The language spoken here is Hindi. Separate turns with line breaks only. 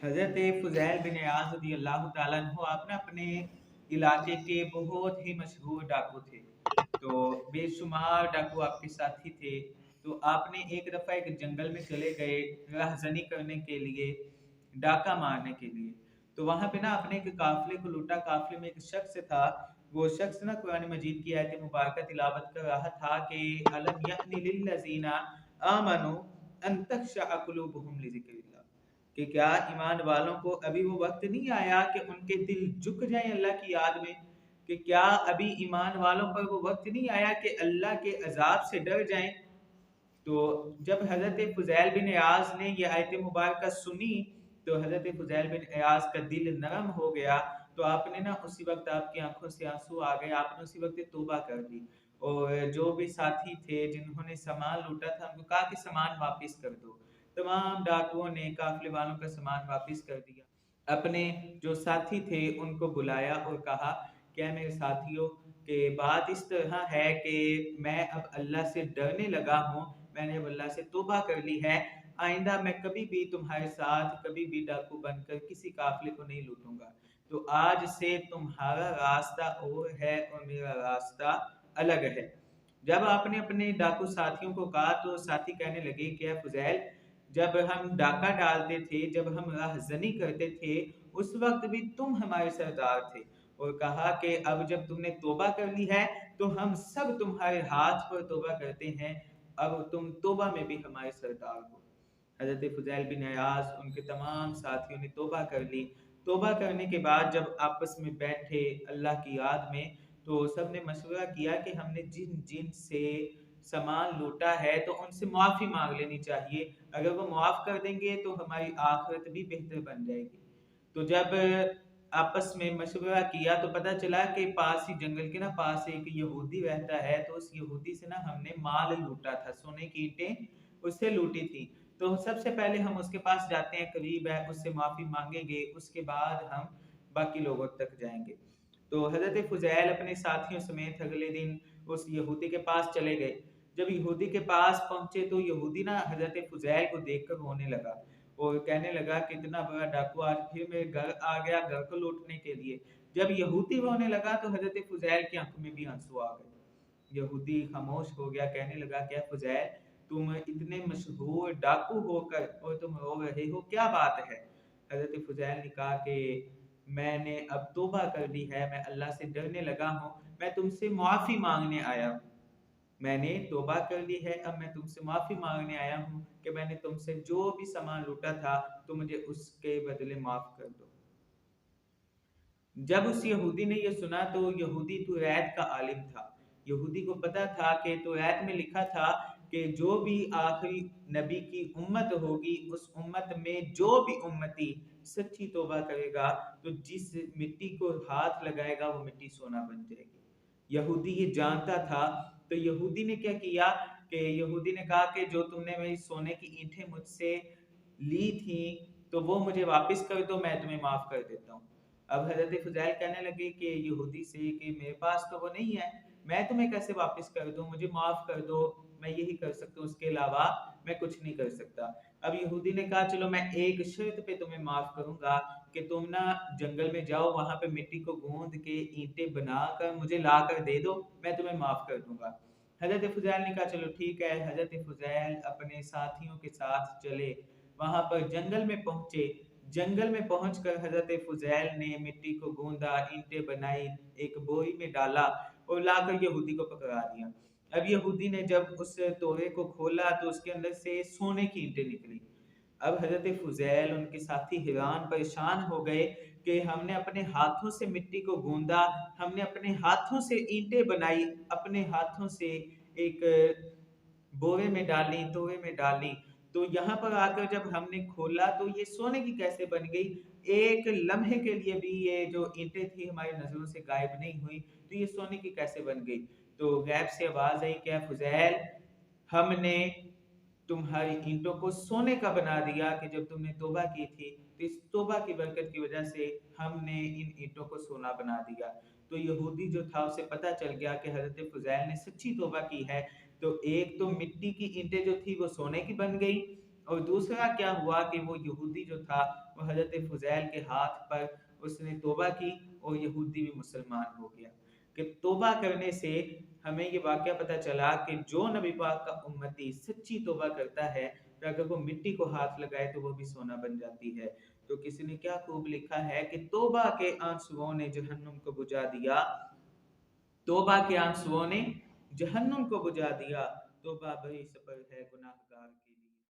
हज़रत फ़ुज़ैल बिन इयाज़ रज़ियल्लाहु ताला अन्हु आप ना अपने इलाके के बहुत ही मशहूर डाकू थे। तो बेशुमार डाकू आपके साथी थे। तो आपने एक दफ़ा एक जंगल में चले गए राहज़नी करने के लिए, डाका मारने के लिए। तो वहाँ पे ना आपने एक काफ़िले को लूटा, काफ़िले में एक शख़्स था, वो शख़्स ना कुरान मजीद की आयत मुबारका तिलावत कर रहा था कि अलम यअनि लिल्लज़ीना आमनू अन तख़शअ क़ुलूबुहुम लिज़िक्रिल्लाह, कि क्या ईमान वालों को अभी वो वक़्त नहीं आया कि उनके दिल झुक जाएँ अल्लाह की याद में? कि क्या अभी ईमान वालों पर वो वक़्त नहीं आया कि अल्लाह के अज़ाब से डर जाएँ? तो जब हज़रत फ़ुज़ैल बिन इयाज़ ने ये आयत मुबारका सुनी, तो हज़रत फ़ुज़ैल बिन इयाज़ का दिल नरम हो गया। तो आपने ना उसी वक़्त आपकी आँखों से आँसू आ गए, आपने उसी वक़्त तौबा कर दी। और जो भी साथी थे जिन्होंने सामान लूटा था, उनको कहा कि सामान वापिस कर दो। तमाम डाकुओं ने काफ़िले वालों का सामान वापिस कर दिया। अपने जो साथी थे उनको बुलाया और कहा, क्या मेरे साथियों कि बात इस तरह है कि मैं अब अल्लाह से डरने लगा हूँ, मैंने अब अल्लाह से तौबा कर ली है, आइंदा मैं कभी भी तुम्हारे साथ कभी भी डाकू बनकर किसी काफ़िले को नहीं लूटूँगा। तो आज से तुम्हारा रास्ता और है और मेरा रास्ता अलग है। जब आपने अपने डाकू साथियों को कहा तो साथी कहने लगे, क्या फ़ुज़ैल, जब हम डाका डालते थे, जब हम राहज़नी करते थे, उस वक़्त भी तुम हमारे सरदार थे। और कहा कि अब जब तुमने तौबा कर ली है, तो हम सब तुम्हारे हाथ पर तौबा करते हैं, अब तुम तौबा में भी हमारे सरदार हो। हज़रत फ़ुज़ैल बिन इयाज़, उनके तमाम साथियों ने तौबा कर ली। तौबा करने के बाद जब आपस में बैठे अल्लाह की याद में, तो सबने मशवरा किया कि हमने जिन-जिन से सामान लूटा है, तो उनसे माफ़ी माँग लेनी चाहिए। अगर वो माफ़ कर देंगे, तो हमारी आखिरत भी बेहतर बन जाएगी। तो जब आपस में मशवरा किया तो पता चला कि पास ही जंगल के ना पास एक यहूदी रहता है, तो उस यहूदी से ना हमने माल लूटा था, सोने की ईंटें उससे लूटी थी। तो सबसे पहले हम उसके पास जाते हैं, करीब है, उससे माफ़ी माँगेंगे, उसके बाद हम बाकी लोगों तक जाएँगे। तो हज़रत फ़ुज़ैल अपने साथियों समेत अगले दिन उस यहूदी के पास चले गए। जब यहूदी के पास पहुँचे तो यहूदी ना हज़रत फ़ुज़ैल को देखकर रोने लगा और कहने लगा कि इतना बड़ा डाकू आज फिर मेरे घर आ गया, घर को लूटने के लिए। जब यहूदी रोने लगा तो हज़रत फ़ुज़ैल की आँखों में भी आँसू आ गए। यहूदी खामोश हो गया, कहने लगा, क्या फ़ुज़ैल, तुम इतने मशहूर डाकू होकर और तुम रो रहे हो, क्या बात है? हज़रत फ़ुज़ैल ने कहा कि मैंने अब तौबा कर ली है, मैं अल्लाह से डरने लगा हूँ, मैं तुमसे माफ़ी माँगने आया हूँ। मैंने तौबा कर ली है, अब मैं तुमसे माफ़ी माँगने आया हूँ कि मैंने तुमसे जो भी सामान लूटा था, तो मुझे उसके बदले माफ़ कर दो। जब उस यहूदी ने ये सुना तो यहूदी तुरैत का आलिम था। यहूदी को पता था कि तुरैत में लिखा था कि जो भी आखिरी नबी की उम्मत होगी, उस उम्मत में जो भी उम्मती सच्ची तौबा करेगा, तो जिस मिट्टी को हाथ लगाएगा वो मिट्टी सोना बन जाएगी। यहूदी ये जानता था, तो यहूदी ने क्या किया कि यहूदी ने कहा कि जो तुमने मेरी सोने की ईंटें मुझसे ली थी, तो वो मुझे वापस कर दो, मैं तुम्हें माफ़ कर देता हूँ। अब हज़रत फ़ुज़ैल कहने लगे कि यहूदी से कि मेरे पास तो वो नहीं है, मैं तुम्हें कैसे वापस कर दूँ? मुझे माफ़ कर दो, मैं यही कर सकता हूँ, उसके अलावा मैं कुछ नहीं कर सकता। अब यहूदी ने कहा, चलो मैं एक शर्त पे तुम्हें माफ़ करूँगा कि तुम ना जंगल में जाओ, वहाँ पे मिट्टी को गूँध के ईंटें बनाकर मुझे लाकर दे दो, मैं तुम्हें माफ़ कर दूँगा। हज़रत फ़ुज़ैल ने कहा, चलो ठीक है। हज़रत फ़ुज़ैल अपने साथियों के साथ चले, वहाँ पर जंगल में पहुँचे। जंगल में पहुंचकर हज़रत फ़ुज़ैल ने मिट्टी को गूँधा, ईंटें बनाई, एक बोरी में डाला और लाकर यहूदी को पकड़ा दिया। अब यहूदी ने जब उस तोड़े को खोला तो उसके अंदर से सोने की ईंटें निकली। अब हज़रत फ़ुज़ैल, उनके साथी हैरान परेशान हो गए कि हमने अपने हाथों से मिट्टी को गूँधा, हमने अपने हाथों से ईंटें बनाई, अपने हाथों से एक बोरे में डाली, तोड़े में डाली, तो यहाँ पर आकर जब हमने खोला तो ये सोने की कैसे बन गई? एक लम्हे के लिए भी ये जो ईंटें थी हमारी नज़रों से गायब नहीं हुई, तो ये सोने की कैसे बन गई? तो गैब से आवाज़ आई, क्या फ़ुज़ैल, हमने तुम्हारी ईंटों को सोने का बना दिया कि जब तुमने तौबा की थी, तो इस तौबा की बरकत की वजह से हमने इन ईंटों को सोना बना दिया। तो यहूदी जो था उसे पता चल गया कि हज़रत फ़ुज़ैल ने सच्ची तौबा की है। तो एक तो मिट्टी की ईंटें जो थी वो सोने की बन गई, और दूसरा क्या हुआ कि वो यहूदी जो था वो हजरत फुजैल के हाथ पर उसने तौबा की और यहूदी भी मुसलमान हो गया। कि तौबा करने से हमें ये वाकया पता चला कि जो नबी पाक का उम्मती सच्ची तौबा करता है तो अगर वो मिट्टी को हाथ लगाए तो वो भी सोना बन जाती है। तो किसी ने क्या खूब लिखा है कि तौबा के आंसुओं ने जहन्नुम को बुझा दिया, तौबा के आंसुओं ने जहन्नुम को बुझा दिया, तौबा बड़ी सफर है गुनाहगार